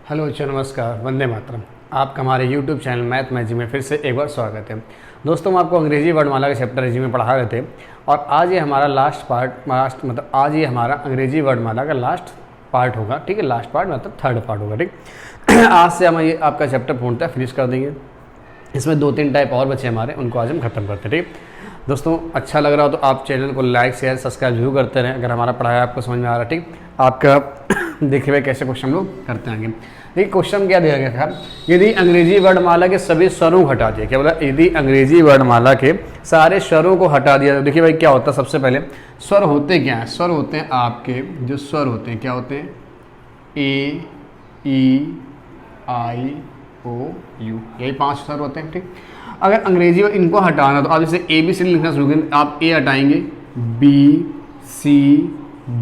Hello नमस्कार, वंदे मातरम। आपका हमारे YouTube चैनल मैथ मैजिक में फिर से एक बार स्वागत है। दोस्तों, हम आपको अंग्रेजी वर्णमाला के चैप्टर जी में पढ़ा रहे थे और आज ये हमारा आज ये हमारा अंग्रेजी वर्णमाला का लास्ट पार्ट होगा। ठीक है, लास्ट पार्ट मतलब थर्ड पार्ट होगा। ठीक, आज से हम ये आपका चैप्टर पूर्णतः फिनिश कर देंगे। इसमें 2-3 टाइप और बचे हमारे, उनको आज हम खत्म करते हैं। ठीक दोस्तों, अच्छा लग रहा हो तो आप चैनल को लाइक शेयर सब्सक्राइब जरूर करते रहें। अगर हमारा पढ़ाया आपको समझ में आ रहा है, ठीक, आपका देखे हुए कैसे क्वेश्चन हम लोग करते हैं आगे। देखिए क्वेश्चन क्या दिया गया था, यदि अंग्रेजी वर्णमाला के सभी स्वरों को हटा दिया, क्या बोला, यदि अंग्रेजी वर्णमाला के सारे स्वरों को हटा दिया तो देखिए भाई क्या होता है। सबसे पहले स्वर होते क्या हैं? स्वर होते हैं आपके जो स्वर होते हैं, क्या होते हैं, ए ई आई ओ यू, यही 5 स्वर होते हैं। ठीक, अगर अंग्रेजी में इनको हटाना तो आप जैसे ए बी सी डी लिखना शुरू करें, आप ए हटाएंगे, बी सी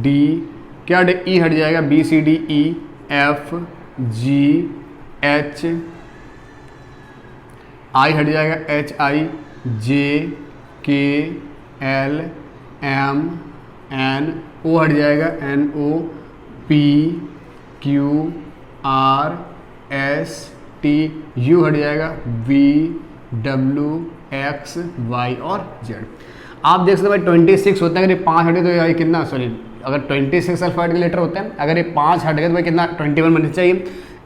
डी, क्या ई हट जाएगा, B C D E, F G H, I हट जाएगा, एच आई, जे के एल एम एन, ओ हट जाएगा, N O, P Q R S T, U हट जाएगा, वी डब्ल्यू एक्स वाई और जेड। आप देख सकते हैं भाई 26 होता है। अगर ये 5 हटे तो ये कितना, सॉरी, अगर 26 अल्फाबेट के लेटर होते हैं, अगर ये 5 हट गए तो भाई कितना 21 बनना चाहिए।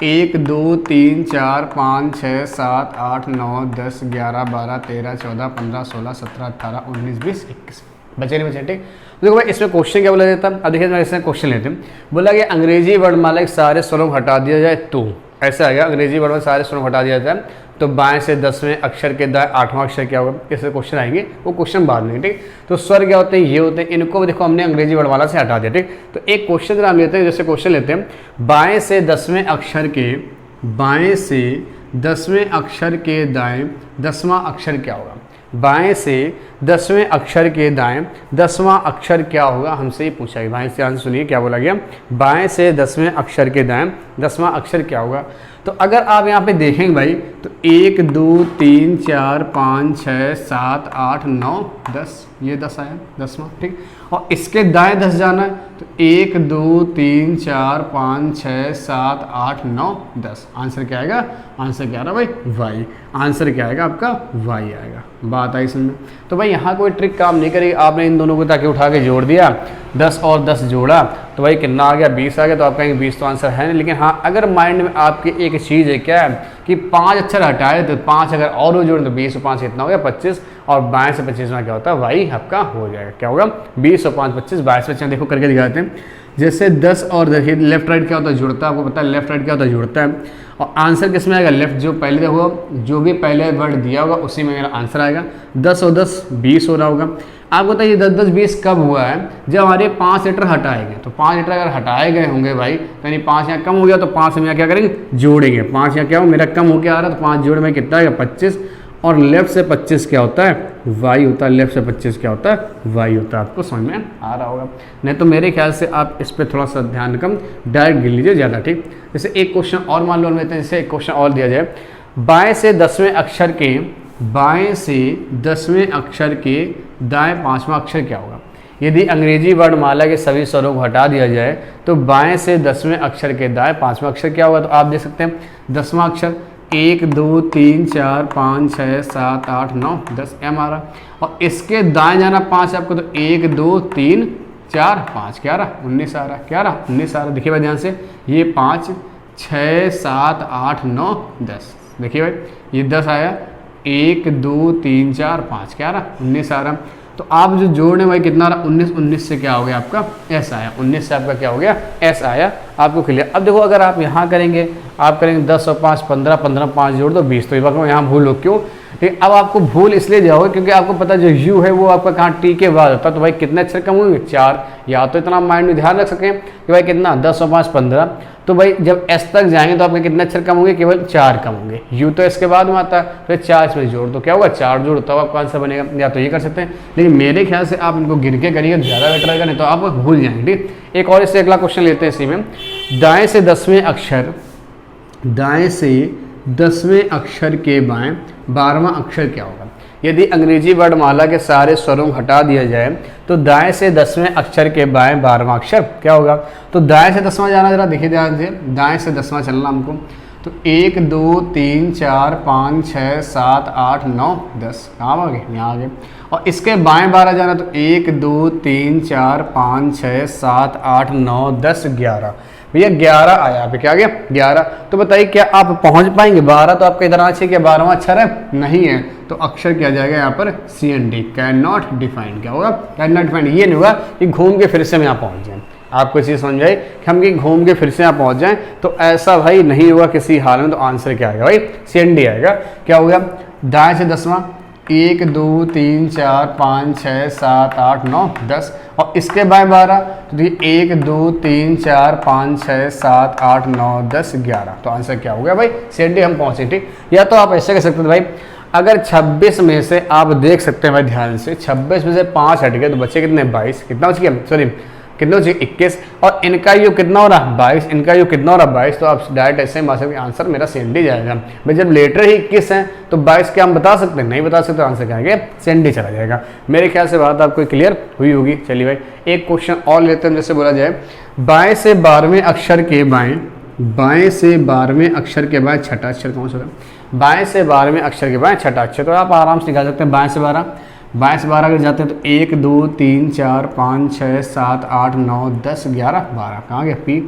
1 2 3 4 5 6 7 8 9 10 11 12 13 14 15 16 17 18 19 20 21 बचे नहीं बचे। ठीक, देखो भाई इसमें क्वेश्चन क्या बोला जाता है। अब देखिए मैं इसमें क्वेश्चन लेते हैं, बोला कि अंग्रेजी वर्णमाला के सारे स्वरों को हटा दिया जाए तो ऐसा आएगा। अंग्रेजी वर्णमाला सारे स्वरों को हटा दिया जाता है तो बाएं से 10वें अक्षर के दाएं 8वां अक्षर क्या होगा, ऐसे क्वेश्चन आएंगे, वो क्वेश्चन बाद में। ठीक, तो स्वर क्या होते हैं, ये होते हैं, इनको देखो हमने अंग्रेजी वर्णमाला से हटा दिया। ठीक, तो एक क्वेश्चन हम लेते हैं, जैसे क्वेश्चन लेते हैं, बाएं से 10वें अक्षर के दाएं 10वां अक्षर क्या होगा। बाएं से 10वें अक्षर के दाएं 10वां अक्षर क्या होगा, हमसे ये पूछा गया। बाएं से आंसर सुनिए क्या बोला गया, बाएं से 10वें अक्षर के दाएं 10वां अक्षर क्या होगा। तो अगर आप यहाँ पे देखेंगे भाई तो 1 2 3 4 5 6 7 8 9 10, ये 10 आया 10वां। ठीक, और इसके दाएं 10 जाना है तो 1 2 3 4 5 6 7 8 9 10। आंसर क्या आएगा, आंसर क्या आ रहा भाई, वाई। आंसर क्या आएगा आपका, वाई आएगा। बात आई समझ में। तो भाई यहाँ कोई ट्रिक काम नहीं करेगी। आपने इन दोनों को ताकि उठा के जोड़ दिया, 10 और 10 जोड़ा तो भाई कितना आ गया, 20 आ गया। तो आप कहेंगे 20 तो आंसर है नहीं, लेकिन हाँ अगर माइंड में आपके एक चीज़ है, क्या है कि 5 अक्षर हटाए तो 5 अगर और जोड़े तो 20 और 5 कितना हो गया, 25, और 22 से 25 में क्या होता है, वाई आपका हो जाएगा। क्या होगा, 20 और 5 25, 22 25। देखो करके दिखाते हैं, जैसे 10 और देखिए लेफ्ट राइट क्या होता है, जुड़ता है। आपको पता है लेफ्ट राइट क्या होता है, जुड़ता है। और आंसर किस में आएगा, लेफ्ट, जो पहले देखो जो भी पहले वर्ड दिया होगा उसी में मेरा आंसर आएगा। 10 और 10 20 हो रहा होगा। आपको बताइए 10 20 कब हुआ है, जब हमारे 5 लीटर हटाए गए। तो 5 लीटर अगर हटाए गए होंगे भाई तो यानी 5 यहाँ कम हो गया, तो 5 हम यहाँ क्या करेंगे, जोड़ेंगे। 5 यहाँ क्या हो, मेरा कम हो क्या आ रहा है, तो 5 जोड़ में कितना आएगा, 25। और लेफ्ट से 25 क्या होता है, वाई होता है। लेफ्ट से 25 क्या होता है, वाई होता है। आपको समझ में आ रहा होगा। नहीं तो मेरे ख्याल से आप इस पर थोड़ा सा ध्यान कम, डायरेक्ट गिन लीजिए ज़्यादा। ठीक, जैसे एक क्वेश्चन और मान लो लेते हैं, जैसे एक क्वेश्चन और दिया जाए, बाएं से 10वें अक्षर के दाएं 5वां अक्षर क्या होगा। यदि अंग्रेजी वर्णमाला के सभी स्वरों को हटा दिया जाए तो बाएं से 10वें अक्षर के दाएं 5वां अक्षर क्या होगा। तो आप देख सकते हैं 10वां अक्षर 1 2 3 4 5 6 7 8 9 10 एम आ रहा, और इसके दाएं जाना 5 आपको, तो 1 2 3 4 5 क्या रहा, 19 आ रहा। क्या रहा, 19 आ रहा। देखिए भाई ध्यान से, ये 5 6 7 8 9 10, देखिए भाई ये 10 आया, 1 2 3 4 5 क्या रहा, 19 आ रहा। तो आप जो जोड़ने भाई कितना आ रहा, 19, 19 से क्या हो गया आपका, एस आया। 19 से आपका क्या हो गया, एस आया। आपको क्लियर। अब देखो अगर आप यहाँ करेंगे, आप करेंगे 10 और 5 15, 15 5 जोड़ दो 20, तो ये बात यहाँ भूल हो क्यों। ठीक, अब आपको भूल इसलिए जाओगे क्योंकि आपको पता जो यू है वो आपका कहाँ टी के बाद होता है। तो भाई कितने अक्षर कम होंगे, 4। या तो इतना माइंड में ध्यान रख सकें कि भाई कितना, 10 और 5 15, तो भाई जब एस तक जाएंगे तो आपके कितने अक्षर कम होंगे, केवल 4 कम होंगे। यू तो इसके बाद में आता है, फिर 4 इसमें जोड़ दो क्या होगा, 4 जोड़, तब आपका आंसर बनेगा। या तो ये कर सकते हैं, लेकिन मेरे ख्याल से आप इनको गिन के करिए ज़्यादा बेटर रहेगा, नहीं तो आप भूल जाएंगे। ठीक, एक और इससे अगला क्वेश्चन लेते हैं इसी में, दाएं से 10वें अक्षर के बाएं 12वां अक्षर क्या होगा। यदि अंग्रेजी वर्णमाला के सारे स्वरों को हटा दिया जाए तो दाएं से 10वें अक्षर के बाएं 12वां अक्षर क्या होगा। तो दाएं से 10वां जाना, जरा देखिए ध्यान से, दाएं से 10वां चलना हमको। तो 1 2 3 4 5 6 7 8 9 10, कहाँ आ गए, यहाँ आ गए। और इसके बाएं 12 जाना, तो 1 2 3 4 5 6 7 8 9 10 11, भैया 11 आया पे, क्या आ गया 11। तो बताइए क्या आप पहुंच पाएंगे 12, तो आपका इधर आना चाहिए, क्या 12वां अक्षर है, नहीं है, तो अक्षर क्या जाएगा यहाँ पर CND, कैन नॉट डिफाइंड, क्या होगा कैन नॉट डिफाइंड। ये नहीं होगा कि घूम के फिर से हम यहाँ पहुँच जाए, आपको चीज़ समझ आई कि हम कि घूम के फिर से यहाँ पहुँच जाएं, तो ऐसा भाई नहीं होगा किसी हाल में। तो आंसर क्या आएगा भाई CND आएगा। क्या हो गया, दाएं से 10वां 1 2 3 4 5 6 7 8 9 10, और इसके बाएं 12, तो 1 2 3 4 5 6 7 8 9 10 11, तो आंसर क्या हो गया भाई CND, हम पहुँचे, ठीक। या तो आप ऐसे कह सकते हैं भाई, अगर 26 में से आप देख सकते हैं भाई ध्यान से, 26 में से 5 हट गए तो बच्चे कितने 22, कितना बच गया, सॉरी कितना बचे 21, और इनका योग कितना हो रहा 22, इनका योग कितना हो रहा 22, तो आप डायरेक्ट ऐसे मान सकते आंसर मेरा CND जाएगा। भाई जब लेटर ही 21 है तो 22 क्या हम बता सकते हैं, नहीं बता सकते, आंसर क्या आएगा CND चला जाएगा। मेरे ख्याल से बात आपको क्लियर हुई होगी। चलिए भाई एक क्वेश्चन और लेते हैं, जैसे बोला जाए बाएं से 12वें अक्षर के बाएं, बाएं से 12वें अक्षर के बाएं छठा अक्षर कौन सा होगा। बाएं से 12वें अक्षर के बाएं छठा अक्षर, तो आप आराम से निकाल सकते हैं। बाएं से 12, बाएं से 12 अगर जाते हैं तो 1 2 3 4 5 6 7 8 9 10 11 12, कहाँ गया P।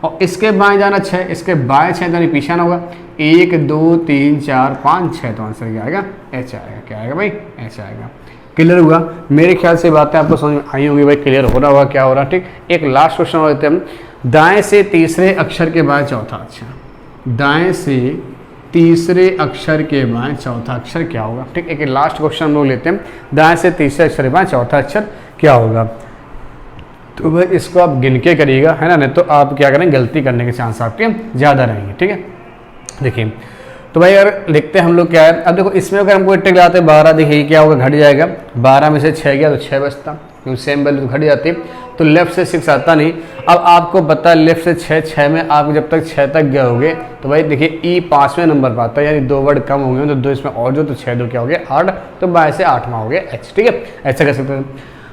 और इसके बाएं जाना 6, इसके बाएं 6 यानी पीछे ना होगा, 1 2 3 4 5 6, तो आंसर क्या आएगा H आएगा। क्या आएगा भाई H आएगा। क्लियर हुआ, मेरे ख्याल से बातें आपको समझ में आई होंगी भाई, क्लियर हो रहा होगा क्या हो रहा, ठीक। एक लास्ट क्वेश्चन और लेते हैं हम, दाएं से तीसरे अक्षर के बाएं चौथा अक्षर, दाएं से तीसरे अक्षर के बाएं चौथा अक्षर क्या होगा, ठीक। एक लास्ट क्वेश्चन हम लोग लेते हैं, दाएं से तीसरे अक्षर के बाएं चौथा अक्षर क्या होगा। तो भाई इसको आप गिन के करिएगा, है ना, नहीं तो आप क्या करें गलती करने के चांस आपके ज़्यादा रहेंगे, ठीक है। देखिए तो भाई अगर लिखते हैं हम लोग क्या है, अब देखो इसमें अगर हमको टिक लगाते 12, देखिए क्या होगा घट जाएगा, 12 में से 6 गया तो 6 बचता, क्योंकि सेम वैल्यू घट जाती, तो लेफ्ट से 6 आता नहीं। अब आपको पता है लेफ्ट से 6 में आप जब तक 6 तक गए होगे तो भाई देखिए E 5वें नंबर पर आता है, यानी 2 वर्ड कम हो गए तो 2 इसमें और जो, तो 6 2 क्या हो गया 8, तो बाएं से 8वां हो गया H, ठीक है, ऐसा कर सकते हैं।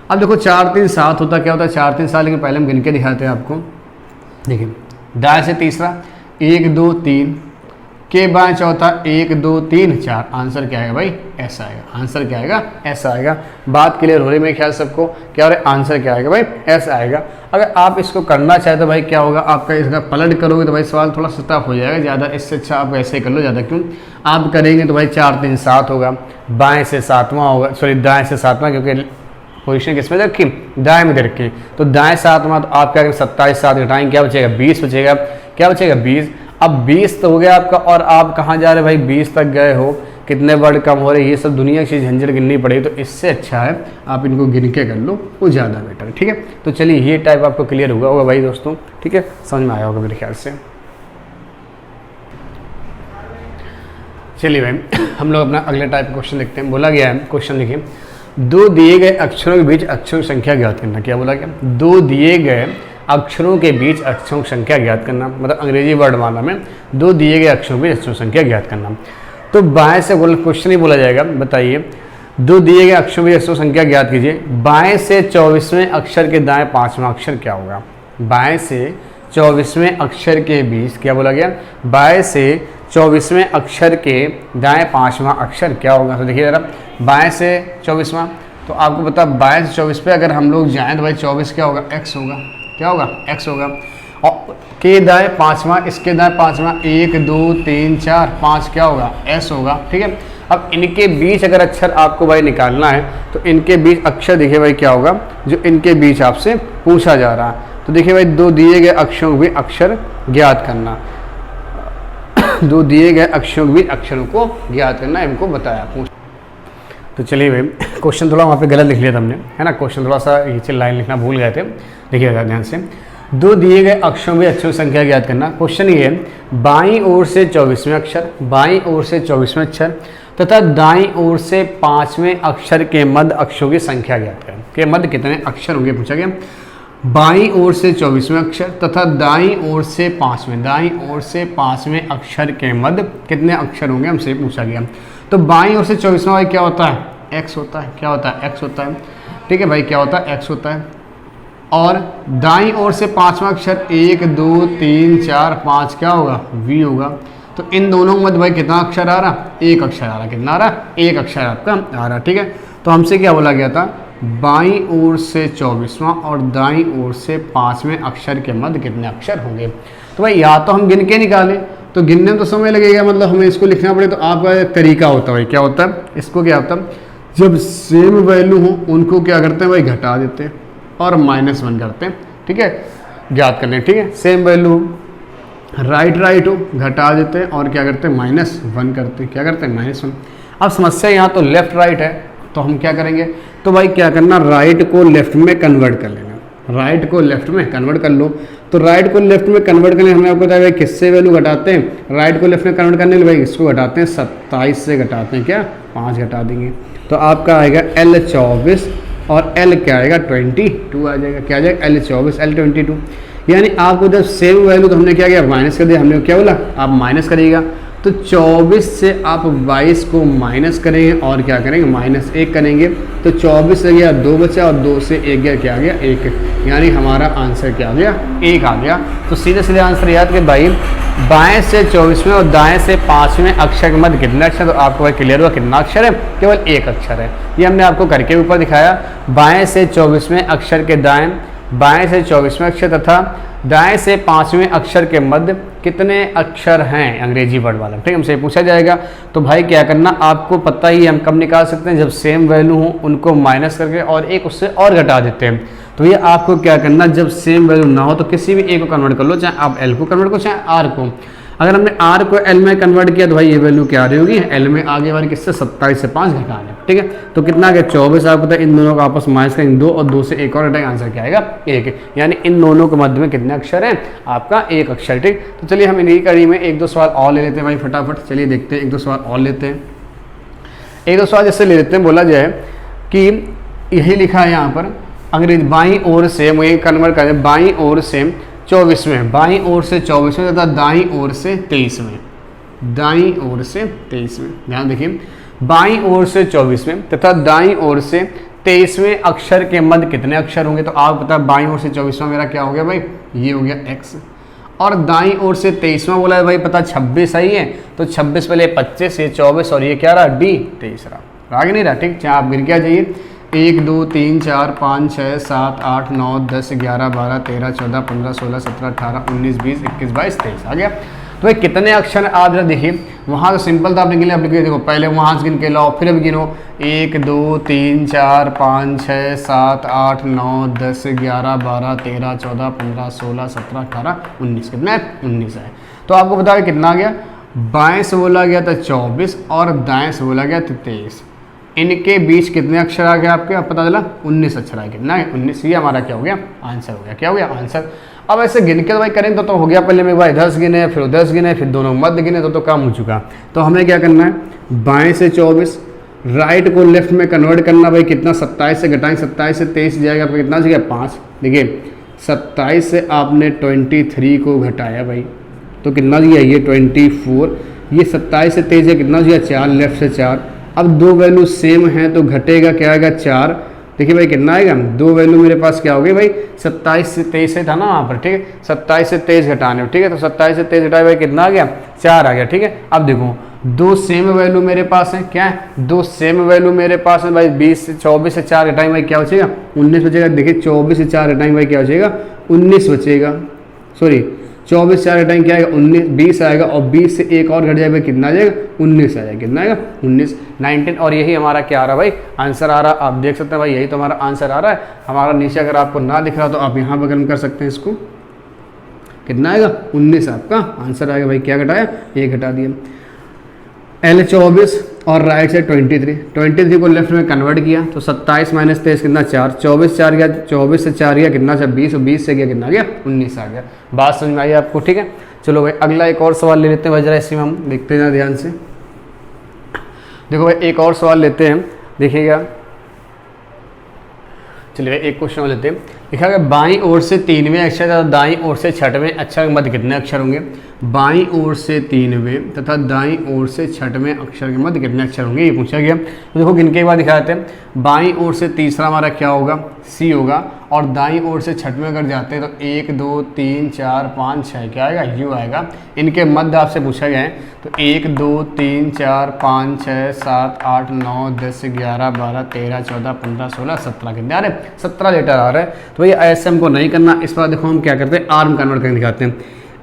अब देखो 4 3 7 होता, क्या होता है 4 3 7, लेकिन पहले हम गिन के दिखाते हैं आपको। देखिए दाएं से तीसरा 1 2 3 के बाएं चौथा 1 2 3 4, आंसर क्या आएगा भाई ऐसा आएगा। आंसर क्या आएगा ऐसा आएगा। बात क्लियर हो रही है मेरे ख्याल सबको, क्या हो रहा है आंसर क्या आएगा भाई ऐसा आएगा। अगर आप इसको करना चाहे तो भाई क्या होगा, आपका इसका पलट करोगे तो भाई सवाल थोड़ा सा टफ हो जाएगा ज़्यादा, इससे अच्छा आप ऐसे ही कर लो ज़्यादा, क्यों आप करेंगे तो भाई 4 3 7 होगा, बाएँ से 7वां होगा, सॉरी दाएँ से 7वां, क्योंकि पोजीशन किस में रखी दाएँ में रखी, तो दाएँ 7वां, तो आप क्या करेंगे 27 7 घटाएंगे क्या बचेगा 20 बचेगा, क्या बचेगा 20। अब 20 तो हो गया आपका, और आप कहाँ जा रहे भाई 20 तक गए हो, कितने वर्ड कम हो रहे, ये सब दुनिया की चीज़ झंझट गिननी पड़ेगी, तो इससे अच्छा है आप इनको गिन के कर लो, वो ज़्यादा बेटर है, ठीक है। तो चलिए ये टाइप आपको क्लियर हुआ होगा भाई दोस्तों, ठीक है, समझ में आया होगा मेरे ख्याल से। चलिए भाई हम लोग अपना अगले टाइप का क्वेश्चन लिखते हैं। बोला गया है क्वेश्चन लिखिए, दो दिए गए अक्षरों के बीच अक्षरों की संख्या ज्ञात करना। क्या बोला गया, दो दिए गए अक्षरों के बीच अक्षरों की संख्या ज्ञात करना, मतलब अंग्रेजी वर्णमाला में दो दिए गए अक्षरों के बीच अक्षरों की संख्या ज्ञात करना। तो बाएं से क्वेश्चन ही बोला जाएगा, बताइए दो दिए गए अक्षरों के बीच अक्षरों की संख्या ज्ञात कीजिए। बाएं से 24वें अक्षर के दाएं 5वां अक्षर क्या होगा। बाएं से 24वें अक्षर के बीच क्या बोला गया, बाएं से 24वें अक्षर के दाएं 5वां अक्षर क्या होगा। तो देखिए जरा, बाएं से 24वां, तो आपको पता बाएं से 24 पे अगर हम लोग जाएँ तो भाई 24 क्या होगा x होगा, क्या होगा x होगा, और के दाएं 5वां, इसके दाएं 5वां, 1 2 3 4 5 क्या होगा s होगा, ठीक है। अब इनके बीच अगर अक्षर आपको भाई निकालना है तो इनके बीच अक्षर देखिए भाई क्या होगा, जो इनके बीच आपसे पूछा जा रहा है। तो देखिए भाई दो दिए गए अक्षरों के बीच अक्षर ज्ञात करना, दो दिए गए अक्षरों के बीच अक्षरों को ज्ञात करना इनको बताया पूछ। तो चलिए भाई क्वेश्चन थोड़ा वहाँ पे गलत लिख लिया था हमने, है ना, क्वेश्चन थोड़ा सा नीचे लाइन लिखना भूल गए थे। देखिएगा ध्यान से, दो दिए गए अक्षरों में अक्षरों की संख्या ज्ञात करना। क्वेश्चन ये है, बाईं ओर से 24वें अक्षर, बाईं ओर से 24वें अक्षर तथा दाईं ओर से 5वें अक्षर के मध्य अक्षरों की संख्या ज्ञात करें। के मध्य कितने अक्षर होंगे पूछा गया। बाईं ओर से 24वें अक्षर तथा दाईं ओर से 5वें, दाईं ओर से 5वें अक्षर के मध्य कितने अक्षर होंगे हमसे पूछा गया। तो बाईं ओर से 24वां भाई क्या होता है, x होता है। क्या होता है, x होता है। ठीक है भाई, क्या होता है, x होता है। और दाईं ओर से 5वां अक्षर 1 2 3 4 5 क्या होगा, v होगा। तो इन दोनों के मध्य भाई कितना अक्षर आ रहा, एक अक्षर आ रहा। कितना आ रहा, एक अक्षर आपका आ रहा। ठीक है, तो हमसे क्या बोला गया था, बाईं ओर से 24वां और दाईं ओर से 5वें अक्षर के मध्य कितने अक्षर होंगे। तो भाई या तो हम गिन के निकालें, तो गिनने में तो समय लगेगा, मतलब हमें इसको लिखना पड़े। तो आपका एक तरीका होता है भाई, क्या होता है, इसको क्या होता है, जब सेम वैल्यू हो उनको क्या करते हैं भाई, घटा देते हैं और -1 करते हैं। ठीक है, ज्ञात करने। ठीक है, सेम वैल्यू राइट हो, घटा देते हैं और क्या करते हैं, -1 करते हैं। क्या करते हैं, -1। अब समस्या यहाँ तो लेफ्ट राइट है, तो हम क्या करेंगे, तो भाई क्या करना, राइट को लेफ्ट में कन्वर्ट कर लेना। राइट को लेफ्ट में कन्वर्ट कर लो। तो राइट को लेफ्ट में कन्वर्ट करने हमने आपको बताया भाई किससे वैल्यू घटाते हैं, राइट को लेफ्ट में कन्वर्ट करने के लिए भाई इसको घटाते हैं, 27 से घटाते हैं, क्या 5 घटा देंगे। तो आपका आएगा L 24 और L क्या आएगा, 22 आ जाएगा। क्या आ जाएगा, L 24 L 22। यानी आपको जब सेम वैल्यू, तो हमने क्या किया, माइनस कर दिया। हमने क्या बोला, आप माइनस करिएगा। तो 24 से आप 22 को माइनस करेंगे और क्या करेंगे, -1 करेंगे। तो 24 से गया 2 बचा और 2 से 1 गया, क्या आ गया, 1। यानी हमारा आंसर क्या आ गया, 1 आ गया। तो सीधे सीधे आंसर याद कि भाई बाएं से 24वें और दाएं से 5वें अक्षर के मध्य कितने अक्षर, तो आपको भाई क्लियर हुआ कितना अक्षर है, केवल 1 अक्षर है। ये हमने आपको करके ऊपर दिखाया। बाएं से 24वें अक्षर के दाएं, बाएं से 24वें अक्षर तथा दाएं से 5वें अक्षर के मध्य कितने अक्षर हैं, अंग्रेजी वर्ड वाला। ठीक है, हमसे पूछा जाएगा। तो भाई क्या करना, आपको पता ही हम कब निकाल सकते हैं, जब सेम वैल्यू हो उनको माइनस करके और एक उससे और घटा देते हैं। तो ये आपको क्या करना, जब सेम वैल्यू ना हो तो किसी भी एक को कन्वर्ट कर लो, चाहे आप एल को कन्वर्ट करो चाहे आर को। अगर हमने आर को एल में कन्वर्ट किया तो भाई ये वैल्यू क्या आ रही होगी, एल में आगे वाली किससे 27 से 5 घटाने। ठीक है, तो कितना आ गया 24। आपको पता है इन दोनों को आपस माइनस करेंगे 2 और 2 से 1 और घटाएंगे, आंसर क्या आएगा 1। यानी इन दोनों के मध्य में कितने अक्षर हैं, आपका 1 अक्षर। ठीक, तो चलिए हम इन्हीं कड़ी में 1-2 सवाल और ले लेते हैं भाई फटाफट। चलिए देखते हैं, 1-2 सवाल और लेते हैं। 1-2 सवाल जैसे ले लेते हैं, बोला जाए कि यही लिखा है यहाँ पर, अंग्रेजी बाईं ओर से, मुझे कन्वर्ट करें, बाईं ओर से 24वें, बाईं ओर से 24वें तथा दाईं ओर से 23वें, दाईं ओर से 23वें। ध्यान देखिए, बाईं ओर से 24वें तथा दाईं ओर से 23वें अक्षर के मध्य कितने अक्षर होंगे। तो आप पता बाईं ओर से 24वां मेरा क्या हो गया भाई, ये हो गया x। और दाईं ओर से 23वां बोला है भाई, पता 26 सही है। तो 26 पहले 25, ये 24 और ये क्या रहा, d 23 रहा, आगे नहीं रहा। ठीक, चाहे आप गिर क्या जाइए, 1 2 3 4 5 6 7 8 9 10 11 12 13 14 15 16 17 18 19 20 21 22 23 आ गया। तो भाई कितने अक्षर आज देखिए, वहाँ तो सिंपल था, आपने गिन लिया। देखो पहले वहाँ से गिन के लाओ, फिर अब गिनो 1 2 3 4 5 6 7 8 9 10 11 12 13 14 15 16 17 18 19, कितना 19 है। तो आपको बताओ कितना आ गया, बाएं से बोला गया था 24 और दाएं से बोला गया था 23। इनके बीच कितने अक्षर आ गए आपके, आप पता चला 19 अक्षर आए। कितना है 19, ये हमारा क्या हो गया, आंसर हो गया। क्या हो गया, आंसर। अब ऐसे गिन के भाई करें तो हो गया, पहले में भाई 10 गिने, फिर 10 गिने, फिर दोनों मध्य गिने, तो काम हो चुका। तो हमें क्या करना है, बाएं से 24, राइट को लेफ्ट में कन्वर्ट करना। भाई कितना, 27 से घटाएंगे, 27 से 23 जाएगा आपका, कितना जाएगा 5। देखिए 27 से आपने 23 को घटाया भाई, तो कितना दिया ये 24। ये 27 से 23 है, कितना दिया 4, लेफ्ट से 4। अब दो वैल्यू सेम है तो घटेगा क्या आएगा 4। देखिए भाई कितना आएगा, दो वैल्यू मेरे पास क्या हो गई भाई, 27 से 23 से था ना वहाँ पर। ठीक है, 27 से 23 घटाने, ठीक है, तो 27 से 23 घटाए भाई कितना आ गया 4 आ गया। ठीक है, अब देखो दो सेम वैल्यू मेरे पास है, क्या है, दो सेम वैल्यू मेरे पास है भाई। 24 से 4 घटाएंगे भाई क्या बचेगा 19 बचेगा। देखिए 24 से 4 घटाएंगे भाई क्या बचेगा 19 बचेगा। सॉरी 24 से 4 घटाएंगे क्या आएगा 19, 20 आएगा, और 20 से एक और घट जाएगा कितना आ जाएगा 19 आ जाएगा। कितना आएगा 19, 19। और यही हमारा क्या आ रहा है भाई, आंसर आ रहा है। आप देख सकते हैं भाई, यही तो हमारा आंसर आ रहा है हमारा। नीचे अगर आपको ना दिख रहा तो आप यहाँ पर कर सकते हैं इसको, कितना आएगा 19 आपका आंसर आएगा भाई। क्या घटाया, ये घटा दिया। L 24 और राइट से 23 को लेफ्ट में कन्वर्ट किया तो 27 माइनस 23 कितना 4, 24 4 गया, 24 से 4 गया कितना 20, और 20 से गया कितना गया 19 आ गया। बात समझ में आई आपको, ठीक है। चलो भाई अगला एक और सवाल ले लेते हैं भाई, जरा इसी में हम देखते हैं ध्यान से। देखो भाई एक और सवाल लेते हैं, देखिएगा। चलिए भाई एक क्वेश्चन लेते हैं। लिखा गया बाईं ओर से 3वें अक्षर तथा दाईं ओर से 6वें अक्षर के मध्य कितने अक्षर होंगे। बाईं ओर से 3वें तथा दाईं ओर से 6वें अक्षर के मध्य कितने अक्षर होंगे, ये पूछा गया। तो देखो गिनके के बाद दिखा देते हैं। बाईं ओर से तीसरा हमारा क्या होगा, सी होगा, और दाईं ओर से 6वें अगर जाते हैं तो 1 2 3 4 5 6 क्या आएगा, यू आएगा। इनके मध्य आपसे पूछा गया है, तो 1 2 3 4 5 6 7 8 9 10 11 12 13 14 15 16 17 कितने आ रहे, 17 लेटर आ रहे हैं। तो भाई ऐसे हमको नहीं करना। इस बार देखो हम क्या करते हैं, आर में कन्वर्ट करके दिखाते हैं।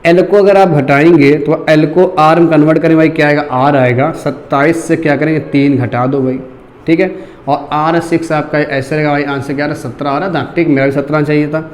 एल को अगर आप घटाएंगे तो एल को आर में कन्वर्ट करें भाई, क्या आएगा, आर आएगा। 27 से क्या करेंगे, 3 घटा दो भाई, ठीक है। और आर 6 आपका ऐसे रहेगा भाई, आंसर क्या आ रहा है, 17 आ रहा था, ठीक। मेरा भी 17 चाहिए था।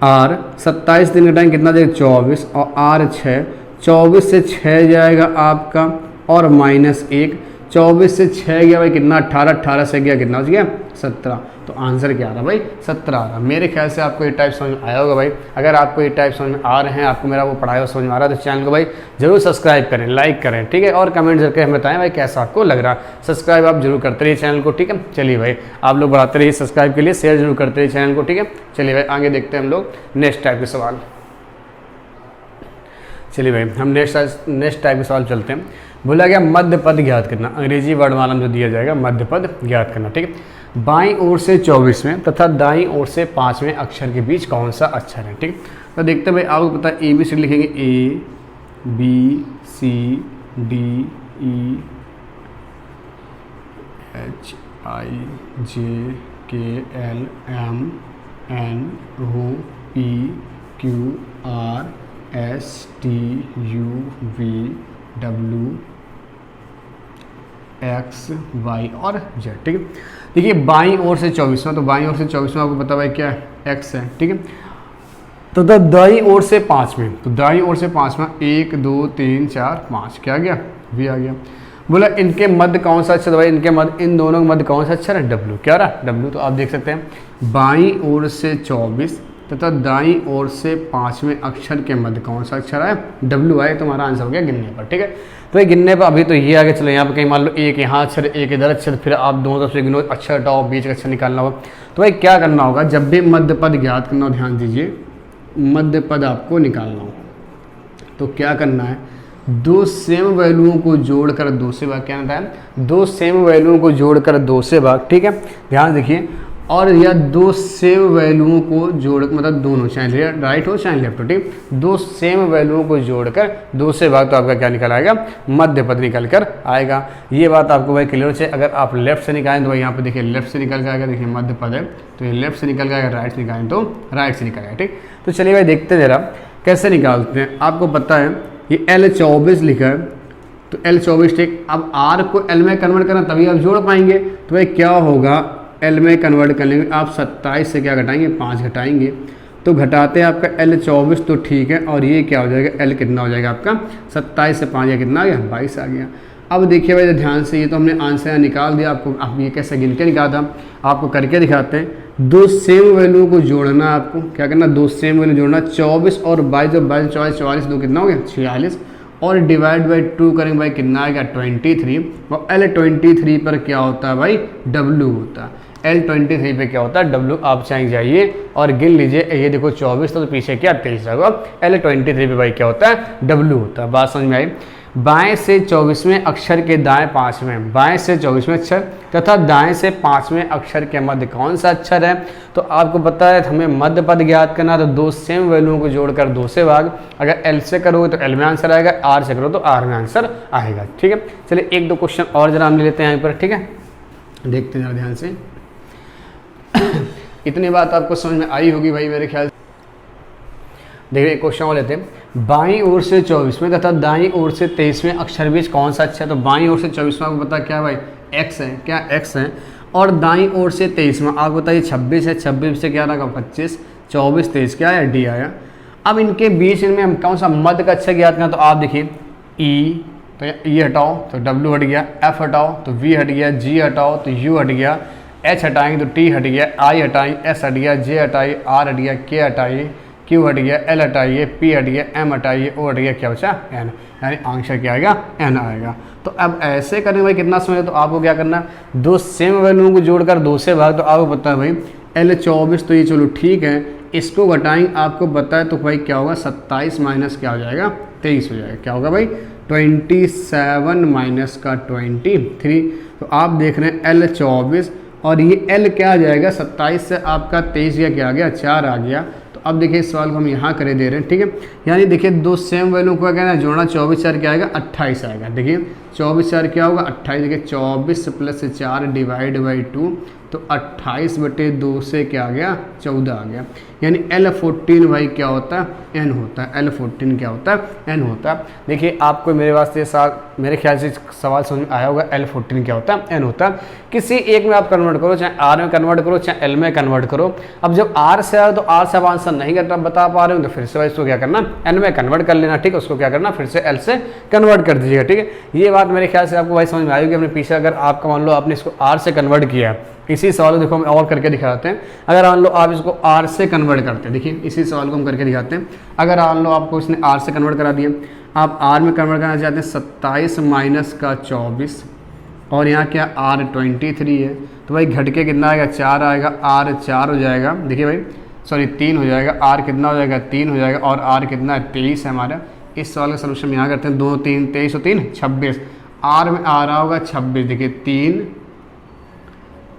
आर 27 दिन घटाएंगे कितना जाएगा, 24, और आर 6, 24 से 6 जाएगा आपका, और -1, 24 से 6 गया भाई कितना, 18, 18 से गया कितना हो गया, 17। तो आंसर क्या आ रहा भाई, 17 आ रहा। मेरे ख्याल से आपको ये टाइप समझ में आया होगा भाई। अगर आपको ये टाइप समझ में आ रहे हैं, आपको मेरा वो पढ़ाया हुआ समझ में आ रहा है, तो चैनल को भाई जरूर सब्सक्राइब करें, लाइक करें, ठीक है। और कमेंट करके हमें बताएं भाई कैसा आपको लग रहा। सब्सक्राइब आप जरूर करते रहिए चैनल को, ठीक है। चलिए भाई आप लोग बढ़ाते रहिए सब्सक्राइब के लिए, शेयर जरूर करते रहिए चैनल को, ठीक है। चलिए भाई आगे देखते हैं हम लोग नेक्स्ट टाइप के सवाल। चलिए भाई हम नेक्स्ट टाइप के सवाल चलते हैं। बोला गया मध्य पद ज्ञात करना, अंग्रेजी वर्णमाला में जो दिया जाएगा मध्य पद ज्ञात करना, ठीक है। बाईं ओर से 24वें तथा दाईं ओर से 5वें अक्षर के बीच कौन सा अक्षर है, ठीक है। तो देखते हैं भाई, आपको पता है ABCD लिखेंगे, ABCDEFGHIJKLMNOPQRSTUVWXY और Z, ठीक है। देखिए बाईं ओर से 24वां, तो बाईं ओर से 24वां आपको पता भाई क्या है, X है, ठीक है। तो दाईं ओर से 5वें, तो दाईं ओर से 5वां 1 2 3 4 5 क्या आ गया, V आ गया। बोला इनके मध्य कौन सा अक्षर, भाई इनके मध्य, इन दोनों के मध्य कौन सा अक्षर है, W, क्या रहा, W। तो आप देख सकते हैं बाईं ओर से 24 तथा दाईं ओर से 5वें अक्षर के मध्य कौन सा अक्षर है, W आए। तो हमारा आंसर हो गया गिनने पर, ठीक है। तो ये गिनने पर अभी तो ये आगे चलो, यहाँ पर कहीं मान लो एक यहाँ अक्षर, एक इधर अक्षर, फिर आप दोनों तरफ से गिनो, अक्षर हटाओ, बीच का अक्षर निकालना होगा। तो भाई क्या करना होगा, जब भी मध्य पद ज्ञात करना हो, ध्यान दीजिए, मध्य पद आपको निकालना हो तो क्या करना है, दो सेम वैल्यूओं को जोड़कर 2 से भाग, क्या होता है, 2 सेम वैल्यूओं को जोड़कर 2 से भाग, ठीक है। ध्यान देखिए, और या 2 सेम वैल्यूओं को जोड़, मतलब दोनों चाहे राइट हो चाहे लेफ्ट हो, ठीक। 2 सेम वैल्यूओं को जोड़कर 2 से भाग, तो आपका क्या निकल आएगा, मध्य पद निकल कर आएगा। ये बात आपको भाई क्लियर चाहिए। अगर आप लेफ्ट से निकालें तो भाई यहाँ पे देखिए लेफ्ट से निकल के आएगा, देखिए मध्य पद है तो ये लेफ्ट से निकल जाएगा, राइट से निकालें तो राइट से निकलेगा, ठीक। तो चलिए भाई देखते जरा कैसे निकालते हैं। आपको पता है ये L24 लिखा है, तो L24, ठीक। अब R को L में कन्वर्ट करना तभी आप जोड़ पाएंगे। तो भाई क्या होगा, L में कन्वर्ट कर लेंगे आप, 27 से क्या घटाएंगे, 5 घटाएंगे, तो घटाते हैं आपका L24, तो ठीक है। और ये क्या हो जाएगा, L कितना हो जाएगा आपका, 27 से 5 कितना आ गया, 22 आ गया। अब देखिए भाई ध्यान से, ये तो हमने आंसर निकाल दिया। आपको आप ये कैसे गिन के निकाला था, आपको करके दिखाते हैं। 2 सेम वैल्यू को जोड़ना, आपको क्या करना, 2 सेम वैल्यू जोड़ना, 24 और 22, 22 24 44, 2 कितना हो गया, 46, और डिवाइड बाई 2 करेंगे भाई कितना आएगा, 23। और L23 पर क्या होता है भाई, W होता है। L23 पे क्या होता है, W। आप चाहे जाइए और गिन लीजिए, ये देखो 24 तो पीछे क्या 23 होगा, L23 पे भाई क्या होता है, W होता है। बात समझ में आई। बाएं से 24वें अक्षर के दाएं 5वें, बाएं से 24वें अक्षर तथा दाएं से 5वें अक्षर के मध्य कौन सा अक्षर है। तो आपको पता है हमें मध्य पद ज्ञात करना, तो 2 सेम वैल्यूओं को जोड़कर 2 से भाग। अगर L से करोगे तो L में आंसर आएगा, R से करो तो R में आंसर आएगा, ठीक है। चलिए 1-2 क्वेश्चन और जरा हम ले लेते हैं यहाँ पर, ठीक है। देखते हैं जरा ध्यान से। इतनी बात आपको समझ में आई होगी भाई मेरे ख्याल से। देखिए क्वेश्चन और लेते हैं। बाईं ओर से 24वें तथा दाईं ओर से 23वें अक्षर बीच कौन सा अक्षर है। तो बाईं ओर से 24वां आपको पता क्या है भाई, X है, क्या X है। और दाईं ओर से 23वां आपको बताइए 26 है, 26 से क्या रहा 25, 24 23 क्या है, D आया। अब इनके बीच में हम कौन सा मध्य का अक्षर ज्ञात करना, तो आप देखिए E, तो E हटाओ तो W हट गया, F हटाओ तो V हट गया, G हटाओ तो U हट गया, H हटाएंगे तो T हट गया, I हटाएंगे S हट गया, J हटाइए R हट गया, K हटाइए Q हट गया, L हटाइए P हट गया, M हटाइए O हट गया, क्या बचा N, यानी आंसर क्या आएगा N आएगा। तो अब ऐसे करने भाई कितना समय है, तो आपको क्या करना है, 2 सेम वैल्यूओं को जोड़कर 2 से भाग। तो आपको पता है भाई L24 तो ये चलो ठीक है, इसको घटाएंगे आपको बताए तो भाई क्या होगा 27 माइनस क्या हो जाएगा 23 हो जाएगा। क्या होगा भाई 27 माइनस का 23। तो आप देख रहे हैं L24 और ये L क्या आ जाएगा 27 से आपका 23 या क्या आ गया 4 आ गया। तो अब देखिए इस सवाल को हम यहाँ करे दे रहे हैं, ठीक है। यानी देखिए दो सेम वैल्यू को क्या है जोड़ना, 24 4 क्या आएगा 28 आएगा। देखिए 24 4 क्या होगा 28, देखिए 24 प्लस 4 डिवाइड बाई 2 तो 28/2 से क्या आ गया 14 आ गया। यानी L14 भाई क्या होता है N होता है। L14 क्या होता है N होता है। देखिए आपको मेरे वास्ते मेरे ख्याल से सवाल समझ में आया होगा। L14 क्या होता है N होता है। किसी एक में आप कन्वर्ट करो, चाहे R में कन्वर्ट करो चाहे L में कन्वर्ट करो। अब जब R से आए तो R से आप आंसर नहीं करना बता पा रहे हो तो फिर से भाई इसको क्या करना N में कन्वर्ट कर लेना, ठीक है। उसको क्या करना फिर से L से कन्वर्ट कर दीजिएगा, ठीक है। ये बात मेरे ख्याल से आपको भाई समझ में आएगी। अपने पीछे अगर आपका मान लो आपने इसको R से कन्वर्ट किया है, इसी सवाल को देखो हम और करके दिखाते हैं। अगर मान लो आप इसको R से कन्वर्ट करते हैं, देखिए इसी सवाल को हम करके दिखाते हैं। अगर मान लो आपको इसने R से कन्वर्ट करा दिया, आप R में कन्वर्ट करना चाहते हैं 27 माइनस का 24 और यहाँ क्या R 23 है, तो भाई घट के कितना आएगा 4 आएगा, R 4 हो जाएगा। देखिए भाई सॉरी 3 हो जाएगा, R कितना हो जाएगा 3 हो जाएगा और R कितना है 23 है हमारा। इस सवाल का सोल्यूशन यहाँ करते हैं 2 3 23 और 3 26, R में आ रहा होगा 26। देखिए 3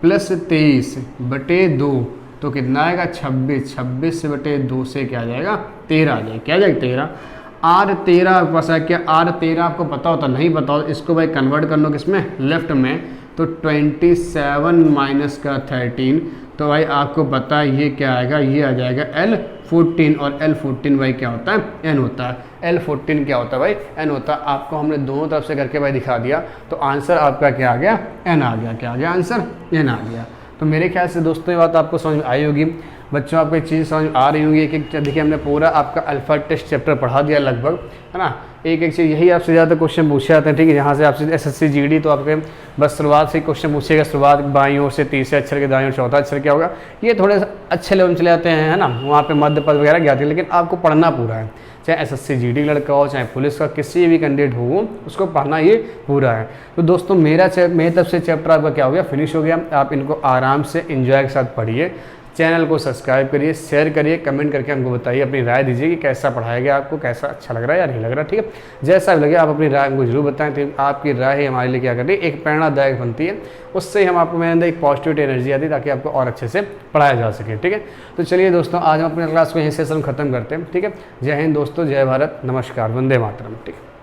प्लस 23/2 तो कितना आएगा 26, 26/2 से क्या आ जाएगा 13 आ जाएगा। क्या जाएगा 13। R 13 पास है क्या, R 13 आपको पता होता नहीं पता हो, इसको भाई कन्वर्ट कर लो किसमें लेफ्ट में, तो 27 माइनस का 13 तो भाई आपको पता है ये क्या आएगा, ये आ जाएगा L14 और L14 भाई क्या होता है N होता है। L14 क्या होता है भाई N होता है। आपको हमने दोनों तरफ से करके भाई दिखा दिया तो आंसर आपका क्या आ गया N आ गया। क्या आ गया आंसर N आ गया। तो मेरे ख्याल से दोस्तों ये बात आपको समझ में आई होगी। बच्चों आपको एक चीज़ समझ में आ रही होंगी। एक एक देखिए हमने पूरा आपका अल्फा टेस्ट चैप्टर पढ़ा दिया लगभग, है ना। एक एक चीज़ यही आपसे ज़्यादा क्वेश्चन पूछे जाते हैं, ठीक है। यहाँ से आपसे SSC GD तो आपके बस शुरुआत से क्वेश्चन पूछेगा, शुरुआत बाईं ओर से तीसरे अक्षर के दाईं ओर चौथा अक्षर क्या होगा, ये थोड़े अच्छे लेवल में चले जाते हैं, है ना। वहाँ पे मध्य पद वगैरह ज्ञात है, लेकिन आपको पढ़ना पूरा है। चाहे SSC GD लड़का हो चाहे पुलिस का किसी भी कैंडिडेट हो, उसको पढ़ना ये पूरा है। तो दोस्तों मेरी तरफ से चैप्टर आपका क्या हो गया फिनिश हो गया। आप इनको आराम से एंजॉय के साथ पढ़िए। चैनल को सब्सक्राइब करिए, शेयर करिए, कमेंट करके हमको बताइए, अपनी राय दीजिए कि कैसा पढ़ाया गया आपको, कैसा अच्छा लग रहा है या नहीं लग रहा, ठीक है। जैसा भी लगे आप अपनी राय हमको जरूर बताएं। तो आपकी राय ही हमारे लिए क्या कर रही है एक प्रेरणादायक बनती है, उससे ही हम आपको मेरे अंदर एक पॉजिटिव एनर्जी आती है ताकि आपको और अच्छे से पढ़ाया जा सके, ठीक है। तो चलिए दोस्तों आज हम अपने क्लास को यहीं से खत्म करते हैं, ठीक है। जय हिंद दोस्तों, जय भारत, नमस्कार, वंदे मातरम, ठीक है।